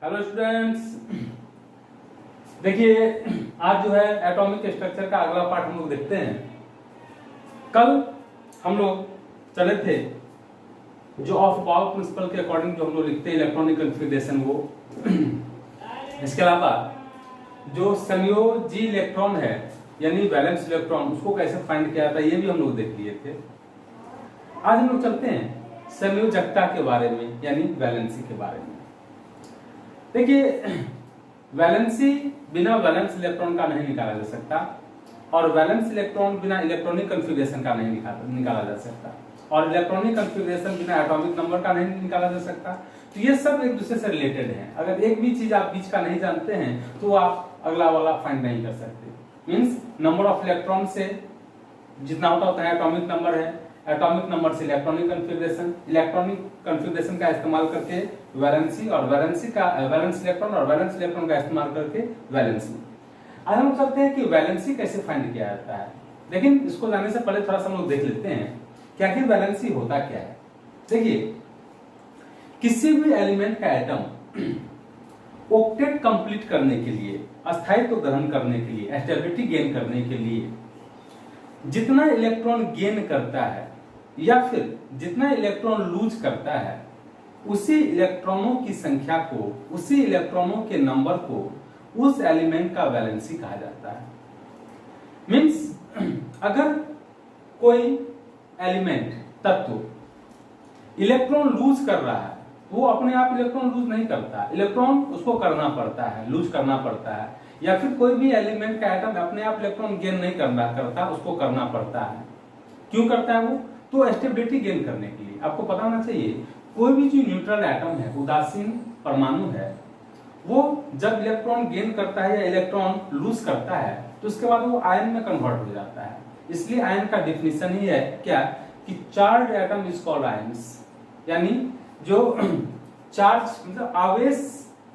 Hello students, देखिए आज जो है एटॉमिक स्ट्रक्चर का अगला पार्ट हम लोग देखते हैं। कल हम लोग चले थे जो ऑफ पावर प्रिंसिपल के अकॉर्डिंग जो हम लोग लिखते हैं इलेक्ट्रॉनिक कॉन्फ़िगरेशन वो इसके अलावा जो संयोजी इलेक्ट्रॉन है यानी वैलेंस इलेक्ट्रॉन उसको कैसे फाइंड किया जाता है ये भी हम लोग देख लिए थे। आज हम लोग चलते हैं संयोजकता के बारे में यानी वैलेंसी के बारे में। देखिए वैलेंसी बिना वैलेंस इलेक्ट्रॉन का नहीं निकाला जा सकता और वैलेंस इलेक्ट्रॉन बिना इलेक्ट्रॉनिक कॉन्फ़िगरेशन का नहीं निकाला जा सकता और इलेक्ट्रॉनिक कॉन्फ़िगरेशन बिना एटॉमिक नंबर का नहीं निकाला जा सकता। तो ये सब एक दूसरे से रिलेटेड है। अगर एक भी चीज आप बीच का नहीं जानते हैं तो आप अगला वाला फाइंड नहीं कर सकते। मींस नंबर ऑफ इलेक्ट्रॉन से जितना होता है एटॉमिक नंबर है, एटॉमिक नंबर से इलेक्ट्रॉनिक कॉन्फ़िगरेशन का इस्तेमाल करके वैलेंसी और वैलेंस इलेक्ट्रॉन और वैलेंस इलेक्ट्रॉन का इस्तेमाल करके वैलेंसी। आज हम चलते हैं कि वैलेंसी कैसे फाइंड किया जाता है। लेकिन इसको जानने से पहले थोड़ा सा हम लोग देख लेते हैं कि आखिर वैलेंसी होता क्या है। देखिए किसी भी एलिमेंट का एटम ऑक्टेट कंप्लीट करने के लिए, अस्थायित्व ग्रहण करने के लिए, स्टेबिलिटी गेन करने के लिए जितना इलेक्ट्रॉन गेन करता है या फिर जितना इलेक्ट्रॉन लूज करता है उसी इलेक्ट्रॉनों की संख्या को, उसी इलेक्ट्रॉनों के नंबर को उस एलिमेंट का वैलेंसी कहा जाता है। मींस अगर कोई एलिमेंट तत्व इलेक्ट्रॉन लूज कर रहा है, वो अपने आप इलेक्ट्रॉन लूज नहीं करता, इलेक्ट्रॉन उसको करना पड़ता है, लूज करना पड़ता है। या फिर कोई भी एलिमेंट का एटम अपने आप इलेक्ट्रॉन गेन नहीं करता, उसको करना पड़ता है। क्यों करता है वो? तो स्टेबिलिटी गेन करने के लिए। आपको पता होना चाहिए कोई भी जो न्यूट्रल एटम है, उदासीन परमाणु है, वो जब इलेक्ट्रॉन गेन करता है या इलेक्ट्रॉन लूज करता है तो उसके बाद वो आयन में कन्वर्ट हो जाता है। इसलिए आयन का डेफिनेशन ही है क्या कि charge atom is called ions, यानी जो चार्ज मतलब आवेश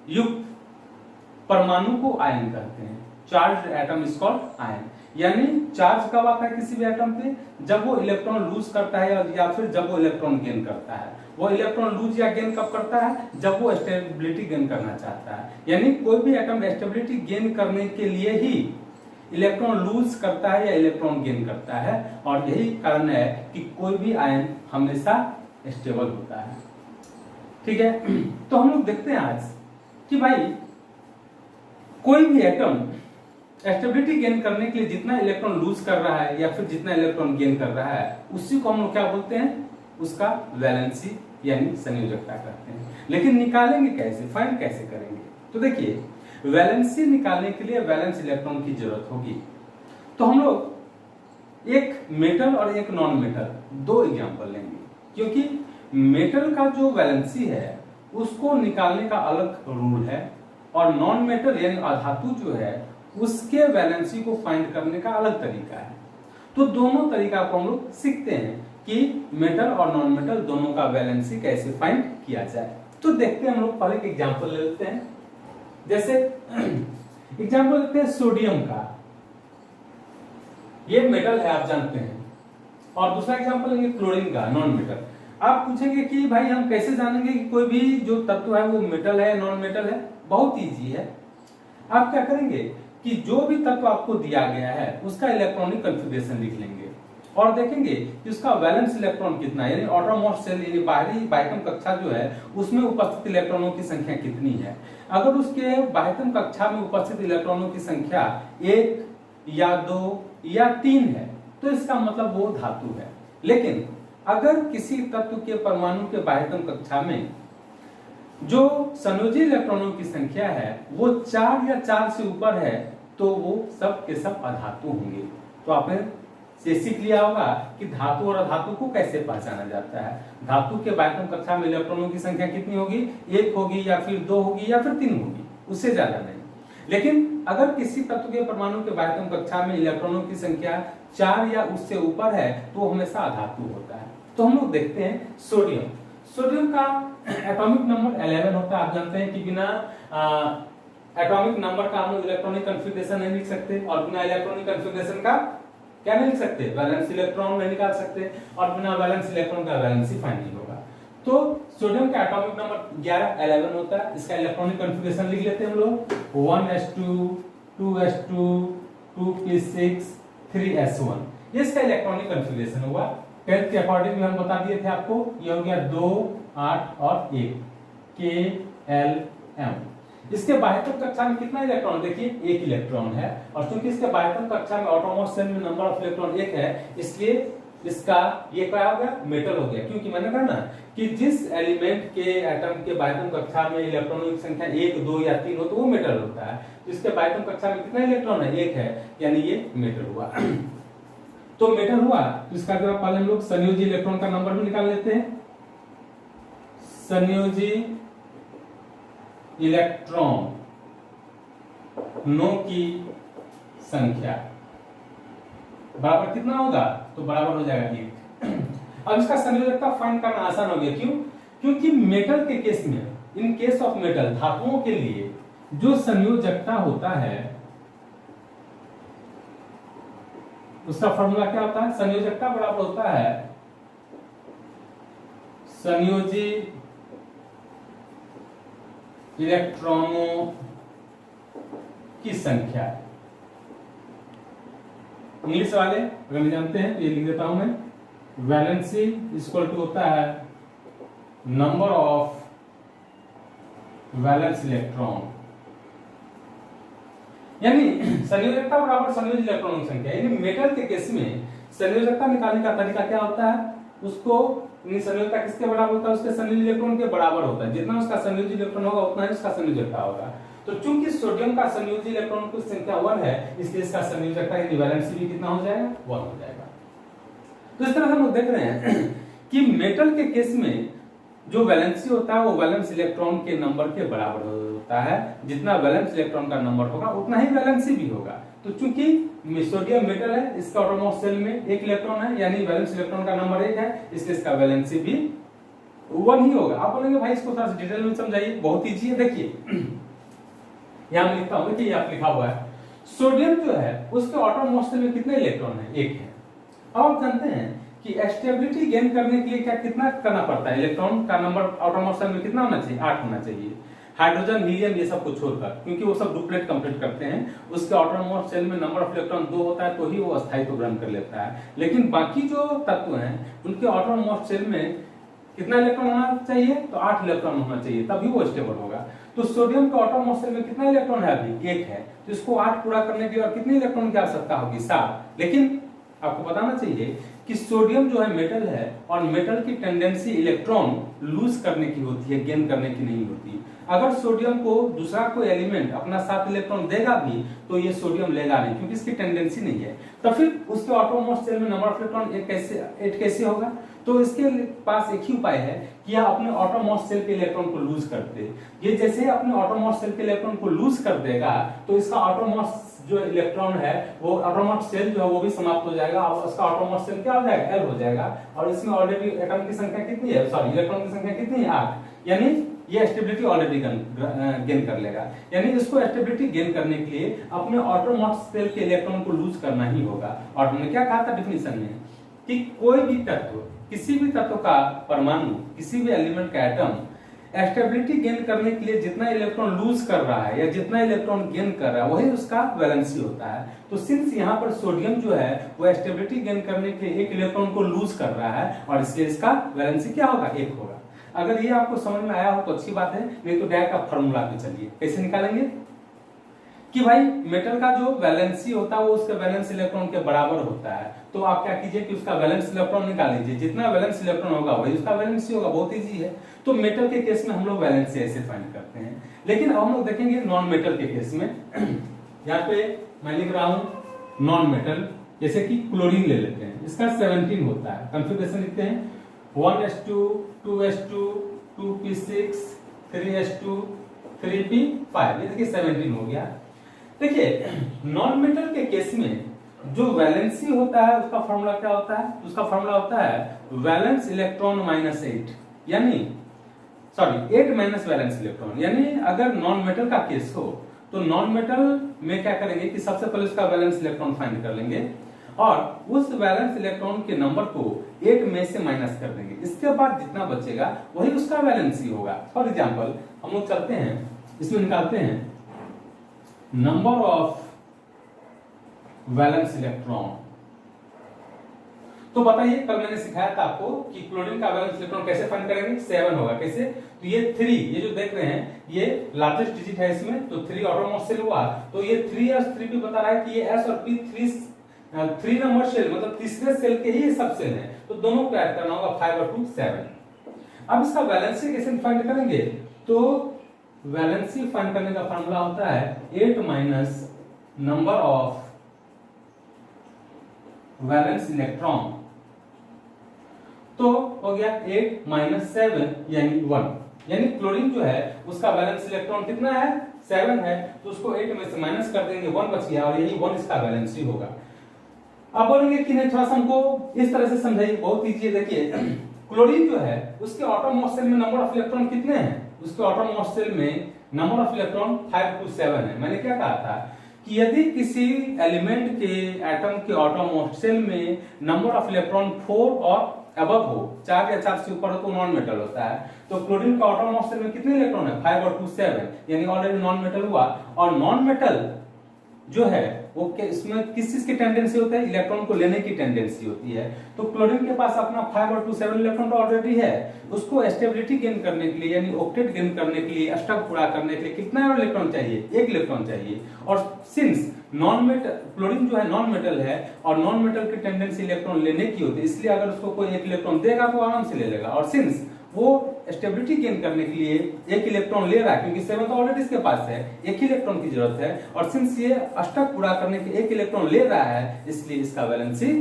युक्त परमाणु को आयन कहते हैं। Charge atom is called ion, यानी चार्ज कब आता है किसी भी एटम पे? जब वो इलेक्ट्रॉन लूज करता है या फिर जब वो इलेक्ट्रॉन गेन करता है। वो इलेक्ट्रॉन लूज या गेन कब करता है? जब वो स्टेबिलिटी गेन करना चाहता है। यानी कोई भी एटम स्टेबिलिटी गेन करने के लिए ही इलेक्ट्रॉन लूज करता है या इलेक्ट्रॉन गेन करता है। और यही कारण है कि कोई भी आयन हमेशा स्टेबल होता है। ठीक है, तो हम लोग देखते हैं आज कि भाई कोई भी एटम स्टेबिलिटी गेन करने के लिए जितना इलेक्ट्रॉन लूज कर रहा है या फिर जितना इलेक्ट्रॉन गेन कर रहा है उसी को हम लोग क्या बोलते हैं? उसका वैलेंसी यानी संयोजकता कहते हैं। लेकिन निकालेंगे कैसे, फाइंड कैसे करेंगे? तो देखिए वैलेंसी निकालने के लिए वैलेंस इलेक्ट्रॉन की जरूरत होगी। तो हम लोग एक मेटल और एक नॉन मेटल दो एग्जांपल लेंगे, क्योंकि मेटल का जो वैलेंसी है उसको निकालने का अलग रूल है और नॉन मेटल यानी अधातु जो है उसके वैलेंसी को फाइंड करने का अलग तरीका है। तो दोनों तरीका को हम लोग सीखते हैं कि मेटल और नॉन मेटल दोनों का वैलेंसी कैसे फाइंड किया जाए। तो देखते हैं हम लोग पहले एक एग्जांपल ले लेते हैं। जैसे एग्जांपल लेते हैं सोडियम का, ये मेटल है आप जानते हैं, और दूसरा एग्जांपल लेंगे क्लोरीन का, नॉन मेटल। आप पूछेंगे कि भाई हम कैसे जानेंगे कि कोई भी जो तत्व है वो मेटल है नॉन मेटल है? बहुत इजी है। आप क्या करेंगे कि जो भी तत्व आपको दिया गया है उसका इलेक्ट्रॉनिक कॉन्फ़िगरेशन लिख लेंगे और देखेंगे कि उसका वैलेंस इलेक्ट्रॉन कितना है, यानी आउटरमोस्ट शेल यानी बाहरी बाह्यतम कक्षा जो है उसमें उपस्थित इलेक्ट्रॉनों की संख्या कितनी है। अगर उसके बाह्यतम कक्षा में उपस्थित इलेक्ट्रॉनों की संख्या 1 या 2 या 3 है तो इसका मतलब वो धातु है। लेकिन अगर किसी तत्व के परमाणु के बाह्यतम कक्षा में जो संयोजी इलेक्ट्रॉनों की संख्या है वो 4 या 4 से ऊपर है तो वो सब के सब अधातु होंगे। तो आपने ये सीख लिया होगा कि धातु और अधातु को कैसे पहचाना जाता है। धातु के बाह्यतम कक्षा में इलेक्ट्रॉनों की संख्या कितनी होगी? 1 होगी या फिर 2 होगी या फिर 3 होगी, उससे ज्यादा नहीं। लेकिन अगर किसी तत्व के परमाणु के बाह्यतम कक्षा में इलेक्ट्रॉनों की संख्या 4 या उससे ऊपर है तो हमेशा अधातु होता है। तो हम लोग देखते हैं सोडियम। सोडियम का एटॉमिक नंबर 11 होता है। आप जानते हैं कि बिना एटॉमिक नंबर का हम लोग इलेक्ट्रॉनिक कॉन्फ़िगरेशन नहीं लिख सकते और बिना इलेक्ट्रॉनिक कॉन्फ़िगरेशन का क्या नहीं लिख सकते? वैलेंस इलेक्ट्रॉन नहीं निकाल सकते और बिना वैलेंस इलेक्ट्रॉन का वैलेंसी फाइंड नहीं होगा। तो सोडियम का एटॉमिक नंबर 11 होता है। इसका इलेक्ट्रॉनिक कॉन्फ़िगरेशन लिख लेते हैं हम लोग 1s2 2s2 2p6 3s1। ये इसका इलेक्ट्रॉनिक कॉन्फ़िगरेशन हुआ। 10th के अकॉर्डिंग हम बता दिए थे आपको, ये हो गया 2 8 और 1 KLM। इसके बाह्यतम कक्षा में कितना इलेक्ट्रॉन, देखिए 1 इलेक्ट्रॉन है, और चूंकि इसके बाह्यतम कक्षा में एटॉमिक शेल में नंबर ऑफ इलेक्ट्रॉन 1 है, इसलिए इसका ये क्या हो गया, मेटल हो गया। क्योंकि मैंने कहा ना कि जिस एलिमेंट के एटम के बाह्यतम कक्षा में इलेक्ट्रॉनों की संख्या 1 2 या 3 हो तो वो मेटल होता है। तो इसके बाह्यतम कक्षा में कितना इलेक्ट्रॉन है, 1 है, यानी ये मेटल हुआ। तो मेटल हुआ, तो इसका जवाब पहले हम लोग संयोजी इलेक्ट्रॉन का नंबर भी निकाल लेते हैं। संयोजी इलेक्ट्रॉनों की संख्या बराबर कितना होगा, तो बराबर हो जाएगा 1। अब इसका संयोजकता फाइंड करना आसान हो गया। क्यों? क्योंकि मेटल के केस में, इन केस ऑफ मेटल, धातुओं के लिए जो संयोजकता होता है उसका फॉर्मूला क्या होता है, संयोजकता बराबर होता है संयोजी इलेक्ट्रॉनों की संख्या। इंग्लिश वाले अगर नहीं जानते हैं तो ये लिख देता हूं मैं, वैलेंसी इक्वल टू होता है नंबर ऑफ वैलेंस इलेक्ट्रॉन, यानी संयोजकता बराबर संयोजी इलेक्ट्रॉनों की संख्या। यानी मेटल के केस में संयोजकता निकालने का तरीका क्या होता है, उसको संयोजकता किसके बराबर होता है, उसके संयोजी इलेक्ट्रॉन के बराबर होता है। जितना उसका संयोजी इलेक्ट्रॉन होगा उतना ही उसका संयोजकता होगा। तो चूंकि सोडियम का संयोजी इलेक्ट्रॉन की संख्या 1 है, इसलिए इसका संयोजकता यानी वैलेंसी भी कितना हो जाएगा, 1 हो जाएगा। तो इस तरह हम लोग देख रहे हैं कि मेटल के केस में जो वैलेंसी होता है वो वैलेंस इलेक्ट्रॉन के नंबर के बराबर होता है। जितना वैलेंस इलेक्ट्रॉन का नंबर होगा उतना ही वैलेंसी भी होगा। तो चूंकि सोडियम मेटल है, इसका एटॉमिक शेल में 1 इलेक्ट्रॉन है, यानी वैलेंस इलेक्ट्रॉन का नंबर 1 है, इसलिए इसका वैलेंसी भी 1 ही होगा। आप बोलेंगे भाई इसको थोड़ा सा डिटेल में समझाइए, बहुत इजी है। देखिए यहां मैं लिखता हूं, देखिए आप लिखा हुआ है सोडियम जो है उसके एटॉमिक शेल में कितने इलेक्ट्रॉन है, 1 है। अब आप जानते हैं कि स्टेबिलिटी गेन करने के लिए क्या कितना करना पड़ता है, इलेक्ट्रॉन का नंबर एटॉमिक शेल में कितना होना चाहिए, 8 होना चाहिए। हाइड्रोजन हीलियम ये सब कुछ छोड़कर, क्योंकि वो सब डुप्लेट कंप्लीट करते हैं, उसके एटॉमिक शेल में नंबर ऑफ इलेक्ट्रॉन 2 होता है तो ही वो स्थायित्व ग्रहण कर लेता है। लेकिन बाकी जो तत्व हैं उनके एटॉमिक शेल में कितना इलेक्ट्रॉन होना चाहिए, तो 8 इलेक्ट्रॉन होना चाहिए, तभी वो स्टेबल होगा। तो सोडियम का एटॉमिक शेल में कितना इलेक्ट्रॉन है, अभी 1 है, तो इसको 8 पूरा करने के लिए और कितने इलेक्ट्रॉन की आवश्यकता होगी, 7। लेकिन आपको बताना चाहिए कि सोडियम जो है मेटल है, और मेटल की टेंडेंसी इलेक्ट्रॉन लूज करने की होती है, गेन करने की नहीं होती। अगर सोडियम को दूसरा कोई एलिमेंट अपना 7 इलेक्ट्रॉन देगा भी तो ये सोडियम लेगा नहीं, क्योंकि इसकी टेंडेंसी नहीं है। तो फिर उसके एटॉमिक शेल में नंबर ऑफ इलेक्ट्रॉन 8 कैसे होगा, तो इसके पास एक ही उपाय है कि यह अपने एटॉमिक शेल के इलेक्ट्रॉन को लूज कर दे। ये जैसे ही अपने एटॉमिक शेल के इलेक्ट्रॉन को लूज कर देगा तो इसका एटॉमिक जो इलेक्ट्रॉन है वो एटॉमिक शेल जो है वो भी समाप्त हो जाएगा, और उसका एटॉमिक शेल क्या हो जाएगा, L हो जाएगा। और इसमें ऑलरेडी एटम की संख्या कितनी है, सॉरी इलेक्ट्रॉन की संख्या कितनी है, 8। यानी ये स्टेबिलिटी ऑलरेडी गेन कर लेगा। यानी इसको स्टेबिलिटी गेन करने के लिए अपने एटॉमिक शेल के इलेक्ट्रॉन को लूज करना ही होगा। और हमने क्या कहा था डेफिनेशन में कि कोई भी तत्व, किसी भी तत्व का परमाणु, किसी भी एलिमेंट का एटम स्टेबिलिटी गेन करने के लिए जितना इलेक्ट्रॉन लूज कर रहा है या जितना इलेक्ट्रॉन गेन कर रहा है वही उसका वैलेंसी होता है। तो सिंस यहाँ पर सोडियम जो है वो स्टेबिलिटी गेन करने के लिए 1 इलेक्ट्रॉन को लूज कर रहा है, और इसलिए इसका वैलेंसी क्या होगा, 1 होगा। अगर ये आपको समझ में आया हो तो अच्छी बात है, नहीं तो डायरेक्ट आप फॉर्मूला पे चलिए। कैसे निकालेंगे कि भाई मेटल का जो वैलेंसी होता है वो उसके वैलेंस इलेक्ट्रॉन के बराबर होता है। तो आप क्या कीजिए कि उसका वैलेंस इलेक्ट्रॉन निकाल लीजिए, जितना वैलेंस इलेक्ट्रॉन होगा वही उसका वैलेंसी होगा। बहुत इजी है। तो मेटल के केस में हम लोग वैलेंसी ऐसे फाइंड करते हैं। लेकिन अब हम लोग देखेंगे नॉन मेटल के केस में। यहाँ पे मैं लिख रहा हूं नॉन मेटल, जैसे कि क्लोरीन ले लेते हैं, इसका 17 होता है। कॉन्फ़िगरेशन लिखते हैं 1s2 2s2 2p6 3s2 3p5। ये देखिए 17 हो गया। देखिए नॉन मेटल के केस में जो वैलेंसी होता है उसका फॉर्मूला क्या होता है, उसका फॉर्मूला होता है वैलेंस इलेक्ट्रॉन माइनस 8, यानी सॉरी 8 माइनस वैलेंस इलेक्ट्रॉन। यानी अगर नॉन मेटल का केस हो तो नॉन मेटल में क्या करेंगे कि सबसे पहले उसका वैलेंस इलेक्ट्रॉन फाइंड कर लेंगे, और उस वैलेंस इलेक्ट्रॉन के नंबर को 8 में से माइनस कर देंगे। इसके बाद जितना बचेगा वही उसका वैलेंसी होगा। फॉर एग्जांपल हम लोग चलते हैं, इसमें निकालते हैं नंबर ऑफ वैलेंस इलेक्ट्रॉन। तो बताइए, कल मैंने सिखाया था आपको कि क्लोरीन का वैलेंस इलेक्ट्रॉन कैसे फाइंड करेंगे। 7 होगा। कैसे? तो ये 3, ये जो देख रहे हैं ये लार्जेस्ट डिजिट है इसमें, तो 3 ऑटोमोस्ट सेल हुआ। तो ये 3s 3 भी बता रहा है कि ये s और p 3 नंबर सेल, मतलब तीसरे सेल के ही सब सेल हैं। तो दोनों को ऐड करना होगा, 5 और 2 7। अब इसका वैलेंसी कैसे फाइंड करेंगे? तो वैलेंसी फाइंड करने का फार्मूला होता है 8 minus number of valence electron. तो हो गया 8 माइनस 7 यानी 1। यानी क्लोरीन जो है उसका वैलेंस इलेक्ट्रॉन कितना है? 7 है। तो उसको 8 में से माइनस कर देंगे, 1 बच गया और यही 1 इसका वैलेंसी होगा। अब बोलेंगे कि नहीं, थोड़ा सा हमको इस तरह से समझाइए, बहुत इजी है। देखिए क्लोरीन जो है उसके ऑटोमोस्ट सेल में नंबर ऑफ इलेक्ट्रॉन कितने हैं? उसके ऑटोमोस्ट सेल में नंबर ऑफ इलेक्ट्रॉन 5 to 7 है। मैंने क्या कहा था कि यदि किसी एलिमेंट के एटम के ऑटोमोस्ट सेल में नंबर ऑफ इलेक्ट्रॉन 4 और अबव हो, 4 या 4 से ऊपर हो, तो नॉन मेटल होता है। तो क्लोरीन का ऑटोमोस्ट सेल में कितने इलेक्ट्रॉन है? 5 और 2 7, यानी ऑलरेडी नॉन मेटल हुआ। और नॉन मेटल जो है वो इसमें किस चीज की टेंडेंसी होता है? इलेक्ट्रॉन को लेने की टेंडेंसी होती है। तो क्लोरीन के पास अपना 5 और 2 7 इलेक्ट्रॉन तो ऑलरेडी है। उसको स्टेबिलिटी गेन करने के लिए, यानी ऑक्टेट गेन करने के लिए, अष्टक पूरा करने के लिए कितना इलेक्ट्रॉन चाहिए? 1 इलेक्ट्रॉन चाहिए। और सिंस नॉन मेटल, क्लोरीन जो है नॉन मेटल है और नॉन मेटल की टेंडेंसी इलेक्ट्रॉन लेने की होती है, इसलिए अगर उसको कोई 1 इलेक्ट्रॉन देगा तो आराम से ले लेगा। और सिंस वो स्टेबिलिटी गेन करने के लिए 1 इलेक्ट्रॉन ले रहा है, क्योंकि 7 तो ऑलरेडी इसके पास है, 1 ही इलेक्ट्रॉन की जरूरत है। और सिंस ये अष्टक पूरा करने के 1 इलेक्ट्रॉन ले रहा है, इसलिए इसका वैलेंसी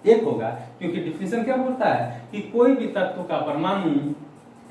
1 होगा। क्योंकि डिफिनेशन क्या बोलता है कि कोई भी तत्व का परमाणु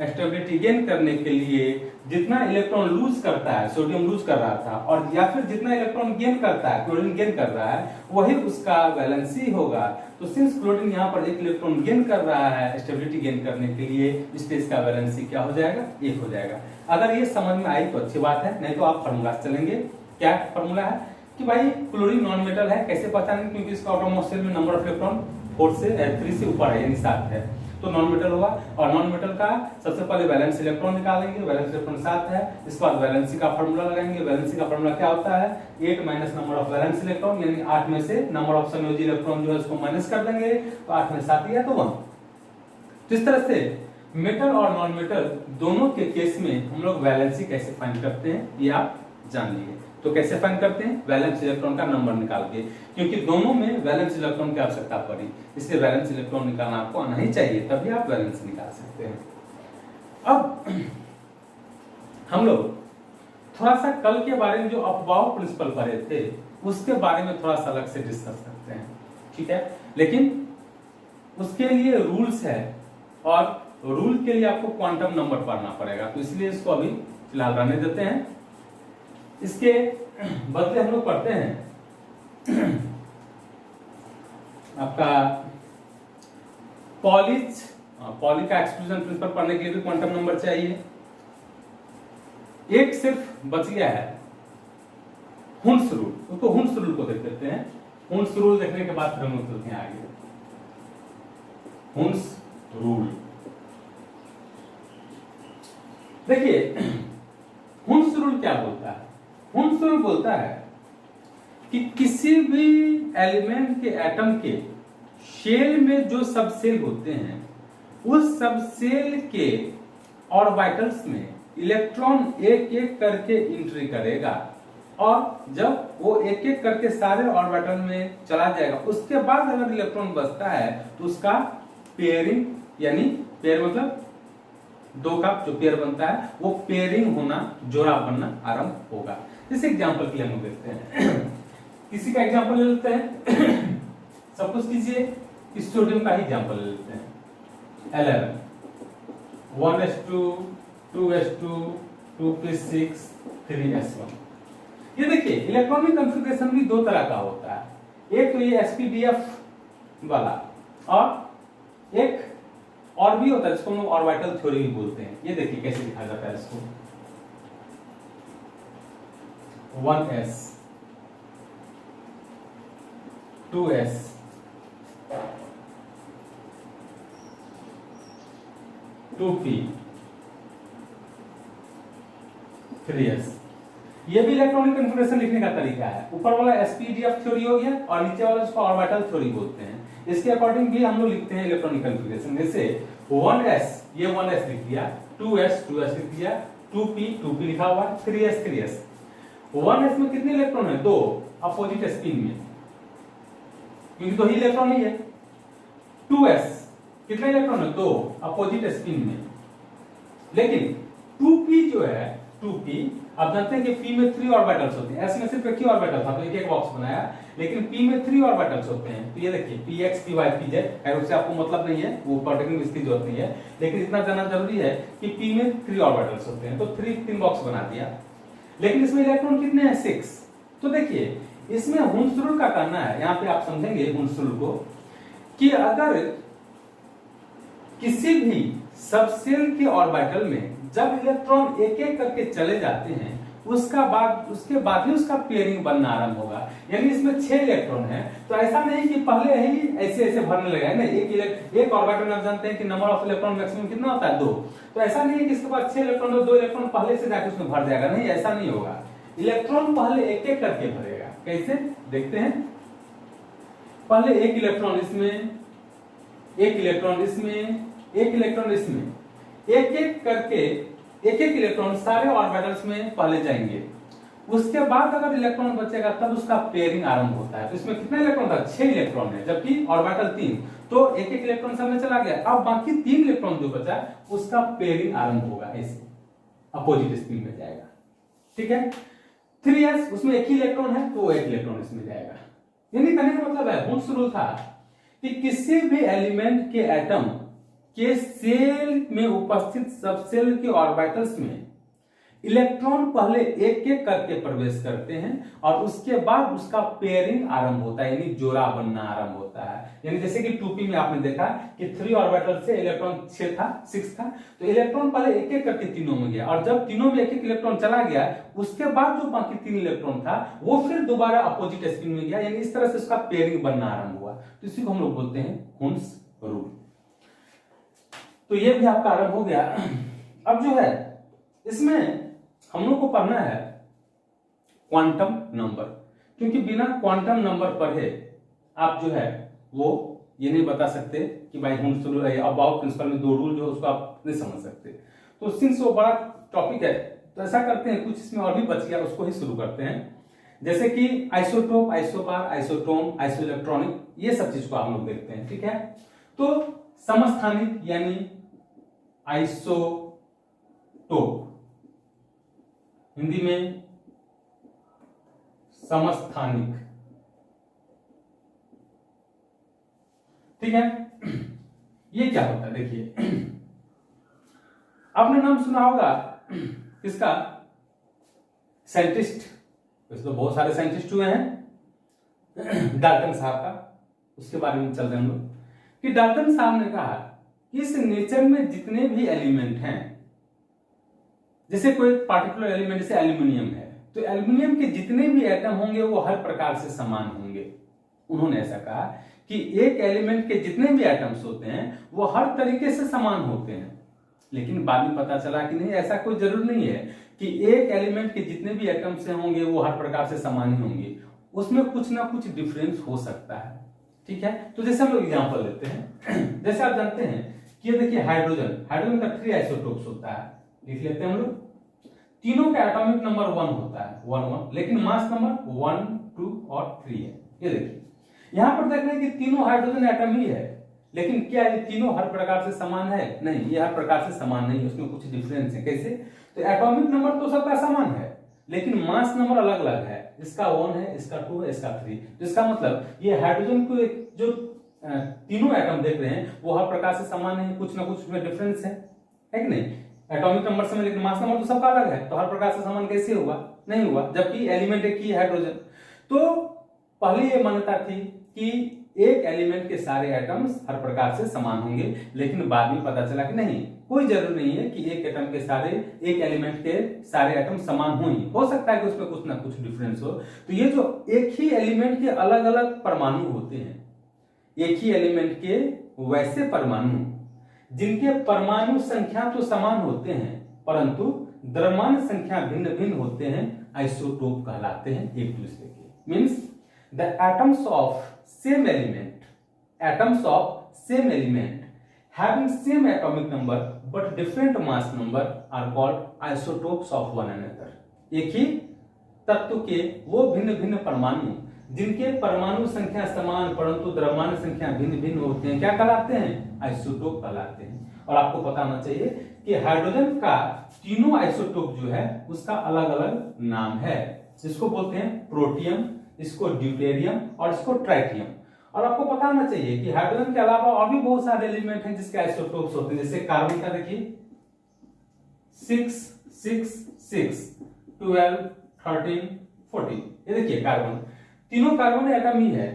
स्टेबिलिटी गेन करने के लिए जितना इलेक्ट्रॉन लूज करता है, सोडियम लूज कर रहा था, और या फिर जितना इलेक्ट्रॉन गेन करता है, क्लोरीन गेन कर रहा है, वही उसका वैलेंसी होगा। तो सिंस क्लोरीन यहाँ पर 1 इलेक्ट्रॉन गेन कर रहा है स्टेबिलिटी गेन करने के लिए, इसलिए इसका वैलेंसी क्या हो जाएगा? 1 हो जाएगा। अगर ये समझ में आई तो अच्छी बात है, नहीं तो आप फॉर्मूला से चलेंगे। क्या फॉर्मूला है कि भाई क्लोरीन नॉन मेटल है, कैसे पहचानेंगे? क्योंकि इसका ऑटोमोस्ट सेल में नंबर ऑफ इलेक्ट्रॉन 3 से ऊपर है, यानी 7 है, तो नॉन मेटल होगा। और नॉन मेटल का सबसे पहले वैलेंस इलेक्ट्रॉन निकालेंगे, वैलेंस इलेक्ट्रॉन 7 है। इसके बाद वैलेंसी का फार्मूला लगाएंगे। वैलेंसी का फार्मूला क्या होता है? 8 minus number of valence electron, यानी 8 में से नंबर ऑफ संयोजी इलेक्ट्रॉन जो है उसको माइनस कर देंगे, तो 8 में 7 गया तो 1। तो इस तरह से मेटल और नॉन मेटल दोनों के केस में हम लोग वैलेंसी कैसे फाइंड करते हैं ये आप जान लीजिए। तो कैसे फाइंड करते हैं? वैलेंस इलेक्ट्रॉन का नंबर निकाल के, क्योंकि दोनों में वैलेंस इलेक्ट्रॉन की आवश्यकता पड़ी, इसलिए वैलेंस इलेक्ट्रॉन निकालना आपको आना ही चाहिए, तभी आप वैलेंस निकाल सकते हैं। अब हम लोग थोड़ा सा कल के बारे में जो अफवाह प्रिंसिपल पढ़े थे उसके बारे में थोड़ा सा अलग से डिस्कस करते हैं, ठीक है? लेकिन उसके लिए रूल्स है और रूल के लिए आपको क्वांटम नंबर पढ़ना पड़ेगा, तो इसलिए इसको अभी फिलहाल रहने देते हैं। इसके बदले हम लोग पढ़ते हैं आपका पॉली का एक्सक्लूजन प्रिंसिपल पढ़ने के लिए भी क्वांटम नंबर चाहिए। एक सिर्फ बच गया है हुन्स रूल, उसको हुन्स रूल को देख लेते हैं। हुन्स रूल देखने के बाद फिर हम लोग चलते हैं आगे। हुन्स रूल देखिए, हुन्स रूल क्या बोलता है? हुन्स रूल बोलता है कि किसी भी एलिमेंट के एटम के शेल में जो सब सेल होते हैं उस सब सेल के ऑर्बिटल्स में इलेक्ट्रॉन एक एक करके एंट्री करेगा, और जब वो एक एक करके सारे ऑर्बिटल में चला जाएगा उसके बाद अगर इलेक्ट्रॉन बचता है तो उसका पेयरिंग, यानी पेयर मतलब 2 का जो पेयर बनता है वो पेयरिंग होना, जोड़ा बनना आरंभ होगा। इस एग्जांपल के लिए हम देखते हैं किसी का एग्जांपल ले लेते हैं। सपोज कीजिए कि सोडियम का ही एग्जांपल ले लेते हैं। 11 1s2 2s2 2p6 3s1। ये देखिए इलेक्ट्रॉनिक कॉन्फ़िगरेशन भी 2 तरह का होता है। एक तो ये sp-df वाला, और एक और भी होता है जिसको हम लोग ऑर्बिटल थ्योरी भी बोलते हैं। ये देखिए कैसे लिखा जाता है इसको। 1s 2s 2p 3s। ये भी इलेक्ट्रॉनिक कन्फिगरेशन लिखने का तरीका है। ऊपर वाला एसपीडीएफ थ्योरी हो गया और नीचे वाला इसको ऑर्बिटल थ्योरी बोलते हैं। इसके अकॉर्डिंग भी हम लोग लिखते हैं इलेक्ट्रॉनिक कन्फिगरेशन। जैसे 1s ये 1s लिख दिया, 2s 2s लिख दिया, 2p 2p लिखा हुआ, 3s 3s। 1s में कितने इलेक्ट्रॉन है? 2 अपोजिट स्पिन में, क्योंकि 2 ही इलेक्ट्रॉन ही है। 2s कितने इलेक्ट्रॉन है? 2 अपोजिट स्पिन में। लेकिन 2p जो है 2p, आप जानते हैं कि p में 3 ऑर्बिटल्स होते हैं। s में सिर्फ एक ही ऑर्बिटल था तो एक एक बॉक्स बनाया, लेकिन p में 3 ऑर्बिटल्स होते हैं। तो ये देखिए px py pz, खैर उससे आपको मतलब नहीं है, वो पर्टिकुलर इसकी जरूरत नहीं है, लेकिन इतना जानना जरूरी है कि p में 3 ऑर्बिटल्स होते हैं। तो 3 बॉक्स बना दिया। लेकिन इसमें इलेक्ट्रॉन कितने हैं? 6। तो देखिए इसमें हुंसरूल का कहना है, यहाँ पे आप समझेंगे हुंसरूल को, कि अगर किसी भी सबसेल के ऑर्बिटल में जब इलेक्ट्रॉन एक एक करके चले जाते हैं उसके बाद ही उसका पेयरिंग बनना आरंभ होगा। यानी इसमें 6 इलेक्ट्रॉन है, तो ऐसा नहीं कि पहले ही ऐसे ऐसे भरने लगा है। नहीं, एक ऑर्बिटल में आप जानते हैं कि नंबर ऑफ इलेक्ट्रॉन मैक्सिमम कितना होता है? 2। तो ऐसा नहीं है कि इसके पास 6 इलेक्ट्रॉन और 2 इलेक्ट्रॉन पहले से जाकर उसमें भर जाएगा। नहीं, ऐसा नहीं होगा। इलेक्ट्रॉन पहले एक एक करके भरेगा। कैसे देखते हैं? पहले एक इलेक्ट्रॉन इसमें, एक इलेक्ट्रॉन इसमें, एक इलेक्ट्रॉन इसमें, एक एक करके एक एक इलेक्ट्रॉन सारे ऑर्बिटल्स में पहले जाएंगे। उसके बाद अगर इलेक्ट्रॉन बचेगा तब उसका पेयरिंग आरंभ होता है। तो इसमें कितने इलेक्ट्रॉन था? 6 इलेक्ट्रॉन है, जबकि ऑर्बिटल 3, तो एक एक इलेक्ट्रॉन सब में चला गया। अब बाकी 3 इलेक्ट्रॉन जो बचा उसका पेयरिंग आरंभ होगा, ऐसे अपोजिट स्पिन में जाएगा। ठीक है। 3s उसमें एक ही इलेक्ट्रॉन है तो एक इलेक्ट्रॉन इसमें जाएगा। यानी कहने का मतलब है हुंस रूल था कि किसी भी एलिमेंट के एटम के सेल में उपस्थित सबसेल के ऑर्बिटल्स में इलेक्ट्रॉन पहले एक एक करके प्रवेश करते हैं और उसके बाद उसका पेयरिंग आरंभ होता है, यानी जोड़ा बनना आरंभ होता है। यानी जैसे कि 2p में आपने देखा कि 3 ऑर्बिटल से इलेक्ट्रॉन 6 था, तो इलेक्ट्रॉन पहले एक एक करके तीनों में गया और जब तीनों में एक एक इलेक्ट्रॉन चला गया उसके बाद जो बाकी 3 इलेक्ट्रॉन था वो फिर दोबारा अपोजिट स्पिन में गया। यानी इस तरह से उसका पेयरिंग बनना आरंभ हुआ। तो इसी को हम लोग बोलते हैं हुंस रूल। तो ये भी आपका आरंभ हो गया। अब जो है इसमें हम लोग को पढ़ना है क्वांटम नंबर, क्योंकि बिना क्वांटम नंबर पढ़े आप जो है वो ये नहीं बता सकते कि भाई हुंस रूल है, अबाउट प्रिंसिपल में 2 रूल जो है उसको आप नहीं समझ सकते। तो सिंस वो बड़ा टॉपिक है तो ऐसा करते हैं, कुछ इसमें और भी बच गया उसको ही शुरू करते हैं। जैसे कि आइसोटोप, आइसोबार, आइसोटोम, आइसोइलेक्ट्रॉनिक, ये सब चीज को हम लोग देखते हैं। ठीक है। तो समस्थानिक यानी आइसोटोप, हिंदी में समस्थानिक। ठीक है। ये क्या होता है? देखिए आपने नाम सुना होगा किसका? साइंटिस्ट, वैसे तो बहुत सारे साइंटिस्ट हुए हैं, डाल्टन साहब का। उसके बारे में चल रहे हम लोग कि डाल्टन साहब ने कहा कि इस नेचर में जितने भी एलिमेंट हैं, जैसे कोई पार्टिकुलर एलिमेंट जैसे एल्यूमिनियम है, तो एल्यूमिनियम के जितने भी एटम होंगे वो हर प्रकार से समान होंगे। उन्होंने ऐसा कहा कि एक एलिमेंट के जितने भी एटम्स होते हैं वो हर तरीके से समान होते हैं। लेकिन बाद में पता चला कि नहीं, ऐसा कोई जरूर नहीं है कि एक एलिमेंट के जितने भी एटम्स होंगे वो हर प्रकार से समान ही होंगे, उसमें कुछ ना कुछ डिफरेंस हो सकता है। ठीक है। तो जैसे हम लोग एग्जांपल लेते हैं, जैसे आप जानते हैं कि ये देखिए हाइड्रोजन, हाइड्रोजन का 3 आइसोटोप्स होता है, लिख लेते हैं हम लोग। तीनों का एटॉमिक नंबर 1 होता है, 1 लेकिन मास नंबर 1, 2 और 3 है। ये देखिए यहां पर देख रहे हैं कि तीनों हाइड्रोजन एटम ही है, लेकिन क्या ये तीनों हर प्रकार से समान है? नहीं, ये हर प्रकार से समान नहीं है, उसमें कुछ डिफरेंस है। कैसे? तो एटॉमिक नंबर तो सबका समान है लेकिन मास नंबर अलग अलग है। इसका 1 है, इसका 2 है, इसका 3। तो इसका मतलब ये हाइड्रोजन को जो तीनों एटम देख रहे हैं वो हर प्रकार से समान है, कुछ ना कुछ उसमें डिफरेंस है कि नहीं? एटॉमिक नंबर से, लेकिन मास नंबर तो सबका अलग है, तो हर प्रकार से समान कैसे हुआ? नहीं हुआ, जबकि एलिमेंट एक ही हाइड्रोजन। तो पहले ये मान्यता थी कि एक एलिमेंट के सारे एटम्स हर प्रकार से समान होंगे, लेकिन बाद में पता चला कि नहीं, कोई जरूर नहीं है कि एक एटम के सारे, एक एलिमेंट के सारे एटम समान हो सकता है कि उसमें कुछ ना कुछ डिफरेंस हो। तो ये जो एक ही एलिमेंट के अलग अलग परमाणु होते हैं, एक ही एलिमेंट के वैसे परमाणु जिनके परमाणु संख्या तो समान होते हैं परंतु द्रव्यमान संख्या भिन्न भिन्न होते हैं आइसोटोप कहलाते हैं एक दूसरे के। Means the atoms of same element having same atomic number but different mass number are called isotopes of one another। एक ही तत्व के वो भिन्न भिन्न परमाणु जिनके परमाणु संख्या समान परंतु द्रव्यमान संख्या भिन्न भिन्न होते हैं क्या कहलाते हैं? आइसोटोप कहलाते हैं। और आपको पता होना चाहिए कि हाइड्रोजन का तीनों आइसोटोप जो है उसका अलग अलग नाम है। इसको बोलते हैं प्रोटियम, इसको ड्यूटेरियम और इसको ट्राइटियम। और आपको पता होना चाहिए कि हाइड्रोजन के अलावा और भी बहुत सारे एलिमेंट हैं जिसके आइसोटोप्स होते हैं। जैसे कार्बन का देखिए 6, 6, 6, 12, 13, 14। ये देखिए कार्बन, तीनों कार्बन एटम ही है,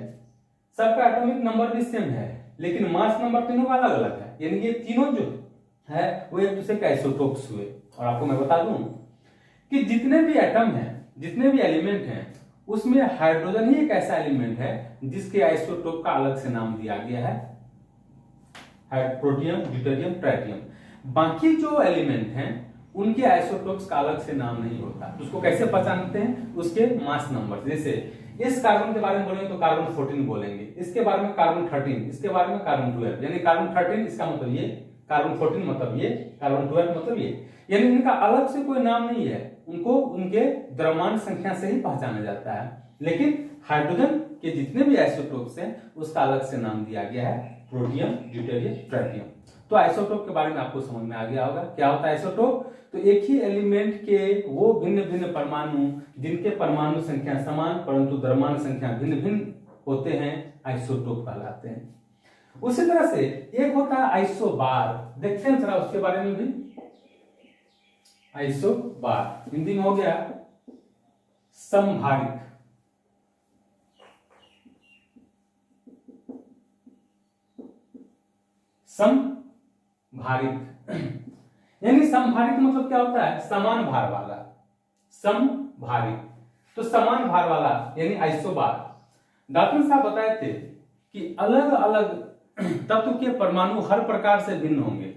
सबका एटॉमिक नंबर भी सेम है लेकिन मास नंबर तीनों का अलग अलग है। यानी ये तीनों जो है वो एक दूसरे के आइसोटोप्स हुए। और आपको मैं बता दूं कि जितने भी एटम हैं, जितने भी एलिमेंट हैं, उसमें हाइड्रोजन ही एक ऐसा एलिमेंट है जिसके आइसोटोप का अलग से नाम दिया गया है प्रोटियम, ड्यूटेरियम, ट्राइटियम। बाकी जो एलिमेंट हैं उनके आइसोटोप्स का अलग से नाम नहीं होता। उसको कैसे पहचानते हैं? उसके मास नंबर। जैसे इस कार्बन के बारे में बोलेंगे तो कार्बन 14 बोलेंगे, इसके बारे में कार्बन 13, इसके बारे में कार्बन 12। यानी कार्बन 13 इसका मतलब ये, कार्बन 14 मतलब ये, कार्बन 12 मतलब ये। यानी इनका अलग से कोई नाम नहीं है, उनको उनके द्रव्यमान संख्या से ही पहचाना जाता है। लेकिन हाइड्रोजन के जितने भी आइसोटोप्स हैं उसका अलग से नाम दिया गया है प्रोटियम, ड्यूटेरियम, ट्राइटियम। तो आइसोटोप के बारे में आपको समझ में आ गया होगा क्या होता है आइसोटोप। तो एक ही एलिमेंट के वो भिन्न भिन्न परमाणु जिनके परमाणु संख्या समान परंतु द्रव्यमान संख्या भिन्न भिन्न होते हैं आइसोटोप कहलाते हैं। उसी तरह से एक होता है आइसोबार। देखते हैं जरा उसके बारे में भी। आइसोबार हिंदी में हो गया समभारित। समभारित यानी समभारित मतलब क्या होता है? समान भार वाला। समभारित तो समान भार वाला यानी आइसोबार। डाल्टन साहब बताए थे कि अलग अलग तत्व के परमाणु हर प्रकार से भिन्न होंगे।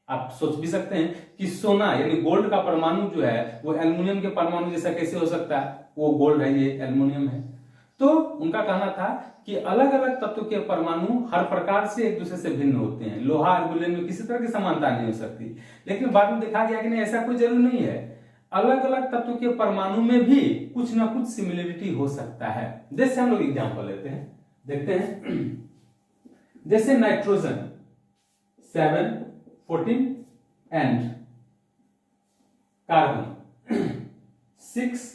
आप सोच भी सकते हैं कि सोना यानी गोल्ड का परमाणु जो है वो एल्युमिनियम के परमाणु जैसा कैसे हो सकता है? वो गोल्ड है, ये एल्युमिनियम है। तो उनका कहना था कि अलग अलग तत्व के परमाणु हर प्रकार से एक दूसरे से भिन्न होते हैं। लोहा एल्युमिनियम में किसी तरह की समानता नहीं हो सकती। लेकिन बाद में देखा गया कि नहीं, ऐसा कोई जरूरी नहीं है। अलग अलग तत्व के परमाणु में भी कुछ ना कुछ सिमिलरिटी हो सकता है। जैसे हम लोग एग्जांपल लेते हैं, देखते हैं। जैसे नाइट्रोजन 7, 14 एंड कार्बन 6,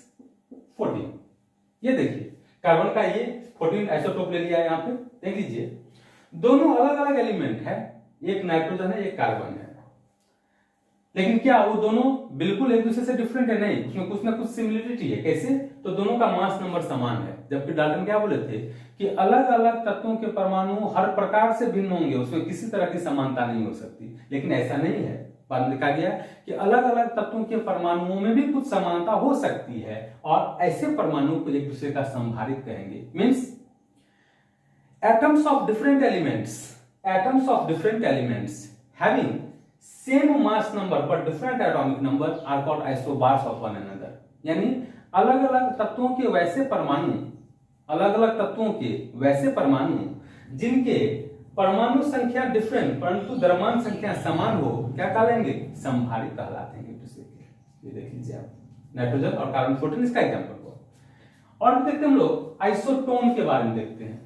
14। ये देखिए कार्बन का ये 14 आइसोटोप ले लिया है। यहां पे देख लीजिए दोनों अलग अलग एलिमेंट है, एक नाइट्रोजन है एक कार्बन है। लेकिन क्या वो दोनों बिल्कुल एक दूसरे से डिफरेंट है? नहीं, उसमें कुछ ना कुछ सिमिलरिटी है। कैसे? तो दोनों का मास नंबर समान है। जबकि डाल्टन क्या बोले थे कि अलग अलग तत्वों के परमाणु हर प्रकार से भिन्न होंगे, उसमें किसी तरह की समानता नहीं हो सकती। लेकिन ऐसा नहीं है। बाद में देखा गया कि अलग अलग तत्वों के परमाणुओं में भी कुछ समानता हो सकती है और ऐसे परमाणु को एक दूसरे का समभारित कहेंगे। Means atoms of different elements having same mass number but different atomic number are called isobars of one another। यानी अलग अलग तत्वों के वैसे परमाणु, अलग अलग तत्वों के वैसे परमाणु जिनके परमाणु संख्या डिफरेंट परंतु द्रव्यमान संख्या समान हो, क्या कहलाएंगे? समभारित कहलाते हैं एक दूसरे के। ये देख लीजिए आप, नाइट्रोजन और कार्बन 14 इसका एग्जांपल हो। और देखते हम लोग आइसोटोन के बारे में देखते हैं।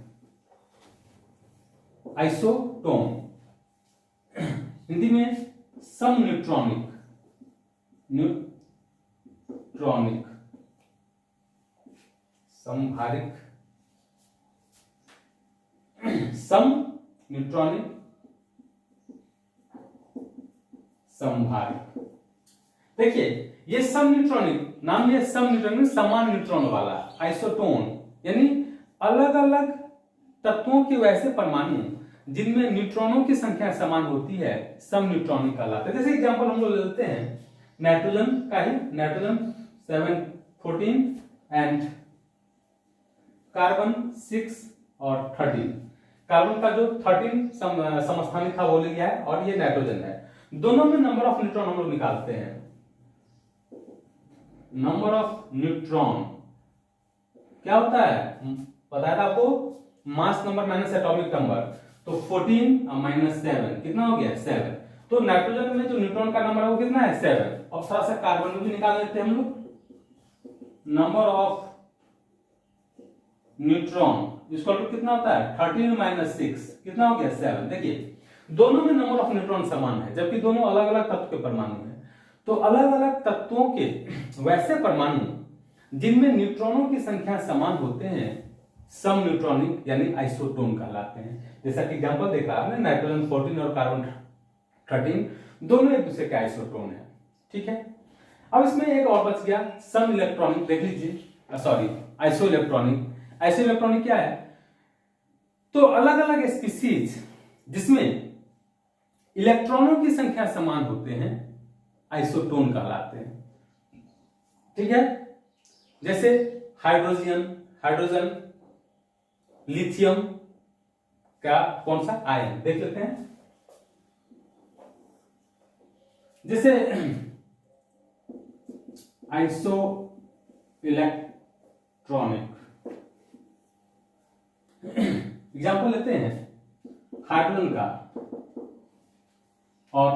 आइसोटोन हिंदी में समन्यूट्रॉनिक, न्यूट्रॉनिक, समभारिक, न्यूट्रॉनिक, समभारिक। देखिए ये सम न्यूट्रॉनिक नाम, ये सम न्यूट्रॉनिक समान न्यूट्रॉन वाला आइसोटोन यानी अलग अलग तत्वों के वैसे परमाणु जिनमें न्यूट्रॉनों की संख्या समान होती है, सम न्यूट्रॉनिक कहलाते हैं। जैसे एग्जांपल हम लोग लेते हैं नाइट्रोजन का ही, नाइट्रोजन 7, 14 एंड कार्बन 6 और 13। कार्बन का जो 13 समस्थानिक था वो ले लिया है, और ये नाइट्रोजन है। दोनों में नंबर ऑफ न्यूट्रॉन हम लोग निकालते हैं। नंबर ऑफ न्यूट्रॉन क्या होता है, बताया था आपको, mass number minus atomic number. तो 14 माइनस 7 कितना हो गया, 7। तो नाइट्रोजन में जो न्यूट्रॉन का नंबर है वो कितना है, 7। और थोड़ा सा कार्बन में भी निकाल लेते हैं हम लोग। Number of neutron equal to कितना होता है, 13 माइनस 6 कितना हो गया, 7। देखिए दोनों में नंबर ऑफ न्यूट्रॉन समान है, जबकि दोनों अलग अलग तत्व के परमाणु हैं। तो अलग अलग तत्वों के वैसे परमाणु जिनमें न्यूट्रॉनों की संख्या समान होते हैं सम न्यूट्रॉनिक यानी आइसोटोन कहलाते हैं। जैसा कि एग्जांपल देखा आपने, नाइट्रोजन 14 और कार्बन 13 दोनों एक दूसरे के आइसोटोन है। ठीक है, अब इसमें एक और बच गया, सम इलेक्ट्रॉनिक। देख लीजिए, sorry, iso electronic. Iso electronic क्या है, तो अलग अलग स्पीसीज जिसमें इलेक्ट्रॉनों की संख्या समान होते हैं आइसोटोन कहलाते हैं। ठीक है, जैसे हाइड्रोजन, लिथियम का कौन सा आयन देख लेते हैं। जैसे आइसो इलेक्ट्रॉनिक एग्जाम्पल लेते हैं, हाइड्रोजन का और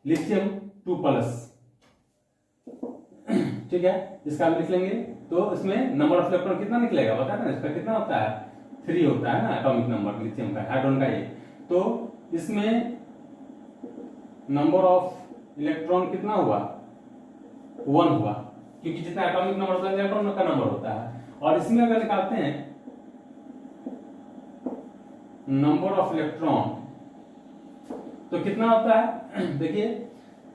लिथियम 2+। ठीक है, इसका हम लिख लेंगे। तो इसमें नंबर ऑफ इलेक्ट्रॉन कितना निकलेगा, बता दें, इसका कितना होता है, 3 होता है ना एटॉमिक नंबर लिथियम का, हाइड्रोजन का ये। तो इसमें नंबर ऑफ इलेक्ट्रॉन कितना हुआ, 1 हुआ, क्योंकि जितना एटॉमिक नंबर होता है इलेक्ट्रॉन का नंबर होता है। और इसमें अगर निकालते हैं नंबर ऑफ इलेक्ट्रॉन तो कितना होता है, देखिए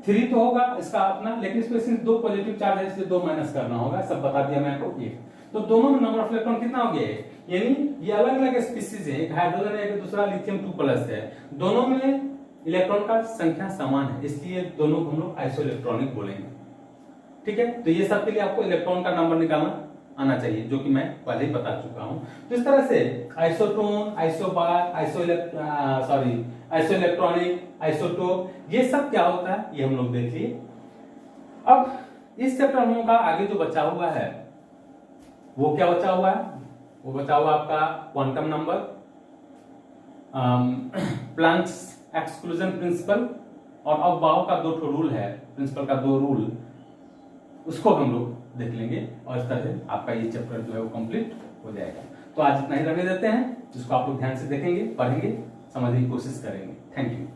3 तो होगा इसका अपना, लेकिन इसमें सिर्फ 2 पॉजिटिव चार्ज है इसलिए 2 माइनस करना होगा, सब बता दिया मैं आपको। ये तो दोनों में नंबर ऑफ इलेक्ट्रॉन कितना हो गया है, यानी ये अलग अलग स्पीसीज है, एक हाइड्रोजन है एक दूसरा लिथियम 2+ है, दोनों में इलेक्ट्रॉन का संख्या समान है, इसलिए दोनों को हम लोग आइसो इलेक्ट्रॉनिक बोलेंगे। ठीक है, तो ये सब के लिए आपको इलेक्ट्रॉन का नंबर निकालना आना चाहिए, जो कि मैं पहले ही बता चुका हूं। तो इस तरह से isotone, isobar, iso electronic, isotope, ये सब क्या होता है ये हम लोग देख लिए। अब इस चैप्टर हम लोगों का आगे जो बचा हुआ है वो क्या बचा हुआ है, वो बचा हुआ आपका quantum number, Planck's exclusion principle, और अब बाउ का 2 रूल है, प्रिंसिपल का 2 रूल, उसको हम लोग देख लेंगे। और इस तरह से आपका ये चैप्टर जो है वो कंप्लीट हो जाएगा। तो आज इतना ही रहने देते हैं, जिसको आप लोग ध्यान से देखेंगे, पढ़ेंगे, समझने की कोशिश करेंगे। Thank you.